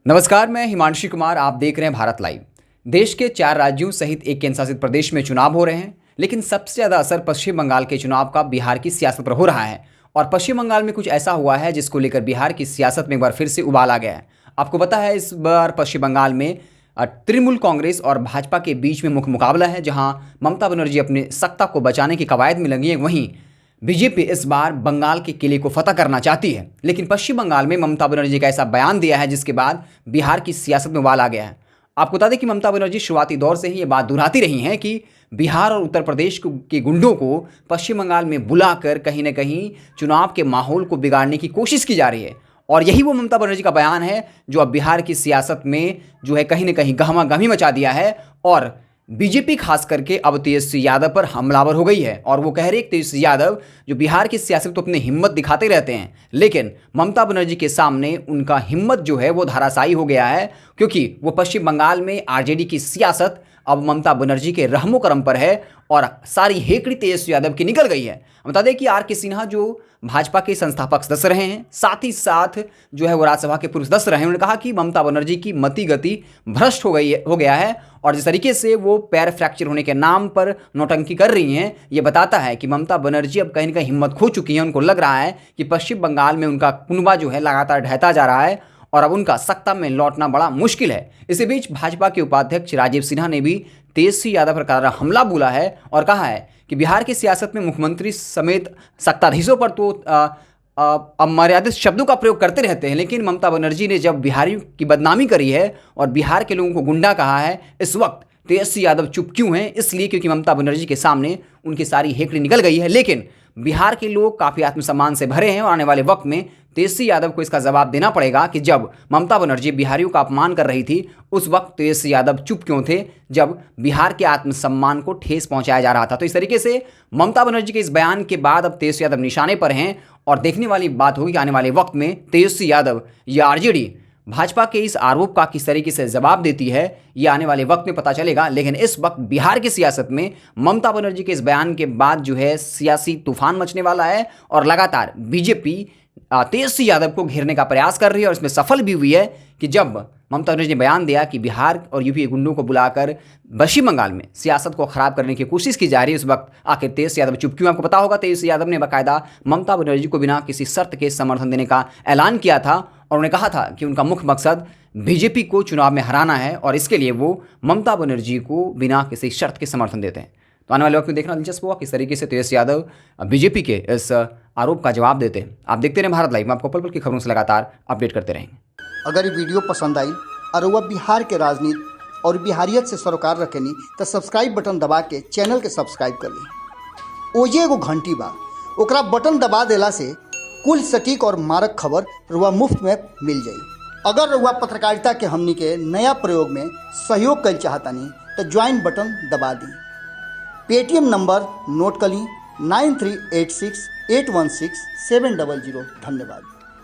नमस्कार, मैं हिमांशी कुमार। आप देख रहे हैं भारत लाइव। देश के 4 राज्यों सहित एक केंद्र शासित प्रदेश में चुनाव हो रहे हैं, लेकिन सबसे ज़्यादा असर पश्चिम बंगाल के चुनाव का बिहार की सियासत पर हो रहा है। और पश्चिम बंगाल में कुछ ऐसा हुआ है जिसको लेकर बिहार की सियासत में एक बार फिर से उबाल आ गया है। आपको पता है, इस बार पश्चिम बंगाल में तृणमूल कांग्रेस और भाजपा के बीच में मुख्य मुकाबला है, जहां ममता बनर्जी अपने सत्ता को बचाने की कवायद में लगी है। वहीं बीजेपी इस बार बंगाल के किले को फतह करना चाहती है, लेकिन पश्चिम बंगाल में ममता बनर्जी का ऐसा बयान दिया है जिसके बाद बिहार की सियासत में उबाल आ गया है। आपको बता दें कि ममता बनर्जी शुरुआती दौर से ही ये बात दोहराती रही हैं कि बिहार और उत्तर प्रदेश के गुंडों को पश्चिम बंगाल में बुलाकर कहीं ना कहीं चुनाव के माहौल को बिगाड़ने की कोशिश की जा रही है। और यही वो ममता बनर्जी का बयान है जो अब बिहार की सियासत में जो है कहीं ना कहीं गहमा गहमी मचा दिया है। और बीजेपी खास करके अब तेजस्वी यादव पर हमलावर हो गई है। और वो कह रहे हैं तेजस्वी यादव जो बिहार की सियासत तो अपनी हिम्मत दिखाते रहते हैं, लेकिन ममता बनर्जी के सामने उनका हिम्मत जो है वो धराशायी हो गया है, क्योंकि वो पश्चिम बंगाल में आरजेडी की सियासत अब ममता बनर्जी के रहमो करम पर है और सारी हेकड़ी तेजस्वी यादव की निकल गई है। बता दें कि आर के सिन्हा जो भाजपा के संस्थापक सदस्य रहे हैं, साथ ही साथ जो है वो राज्यसभा के पूर्व सदस्य रहे हैं, उन्होंने कहा कि ममता बनर्जी की मति गति भ्रष्ट हो गया है और जिस तरीके से वो पैर फ्रैक्चर होने के नाम पर नौटंकी कर रही हैं, ये बताता है कि ममता बनर्जी अब कहीं ना कहीं हिम्मत खो चुकी है। उनको लग रहा है कि पश्चिम बंगाल में उनका कुनबा जो है लगातार ढहता जा रहा है और अब उनका सत्ता में लौटना बड़ा मुश्किल है। इसी बीच भाजपा के उपाध्यक्ष राजीव सिन्हा ने भी तेजस्वी यादव पर करारा हमला बोला है और कहा है कि बिहार की सियासत में मुख्यमंत्री समेत सत्ताधीशों पर तो अमर्यादित शब्दों का प्रयोग करते रहते हैं, लेकिन ममता बनर्जी ने जब बिहारियों की बदनामी करी है और बिहार के लोगों को गुंडा कहा है, इस वक्त तेजस्वी यादव चुप क्यों हैं? इसलिए क्योंकि ममता बनर्जी के सामने उनकी सारी हेकड़ी निकल गई है। लेकिन बिहार के लोग काफ़ी आत्मसम्मान से भरे हैं और आने वाले वक्त में तेजस्वी यादव को इसका जवाब देना पड़ेगा कि जब ममता बनर्जी बिहारियों का अपमान कर रही थी, उस वक्त तेजस्वी यादव चुप क्यों थे, जब बिहार के आत्मसम्मान को ठेस पहुंचाया जा रहा था। तो इस तरीके से ममता बनर्जी के इस बयान के बाद अब तेजस्वी यादव निशाने पर हैं और देखने वाली बात होगी कि आने वाले वक्त में तेजस्वी यादव या आरजेडी भाजपा के इस आरोप का किस तरीके से जवाब देती है, ये आने वाले वक्त में पता चलेगा। लेकिन इस वक्त बिहार की सियासत में ममता बनर्जी के इस बयान के बाद जो है सियासी तूफान मचने वाला है और लगातार बीजेपी तेजस्वी यादव को घेरने का प्रयास कर रही है और इसमें सफल भी हुई है कि जब ममता बनर्जी ने बयान दिया कि बिहार और यूपी के गुंडों को बुलाकर पश्चिम बंगाल में सियासत को खराब करने की कोशिश की जा रही है, उस वक्त आखिर तेजस्वी यादव चुप क्यों? आपको पता होगा तेजस्वी यादव ने बाकायदा ममता बनर्जी को बिना किसी शर्त के समर्थन देने का ऐलान किया था और उन्होंने कहा था कि उनका मुख्य मकसद बीजेपी को चुनाव में हराना है और इसके लिए वो ममता बनर्जी को बिना किसी शर्त के समर्थन देते हैं। तो आने वाले वक्त में देखना दिलचस्प होगा किस तरीके से तेजस्वी यादव बीजेपी के इस आरोप का जवाब देते हैं। आप देखते रहें भारत लाइव, में आपको पल पल की खबरों से लगातार अपडेट करते रहेंगे। अगर ये वीडियो पसंद आई और वह बिहार के राजनीति और बिहारियत से सरोकार रखेनी तो सब्सक्राइब बटन दबा के चैनल के सब्सक्राइब कर ली। ओजे एगो घंटी बा, ओकरा बटन दबा देला से कुल सटीक और मारक खबर रुआ मुफ्त में मिल जाई। अगर रुआ पत्रकारिता के हमनी के नया प्रयोग में सहयोग कर चाहतानी तो ज्वाइन बटन दबा दी। पेटीएम नंबर नोट कर ली 9386816700। धन्यवाद।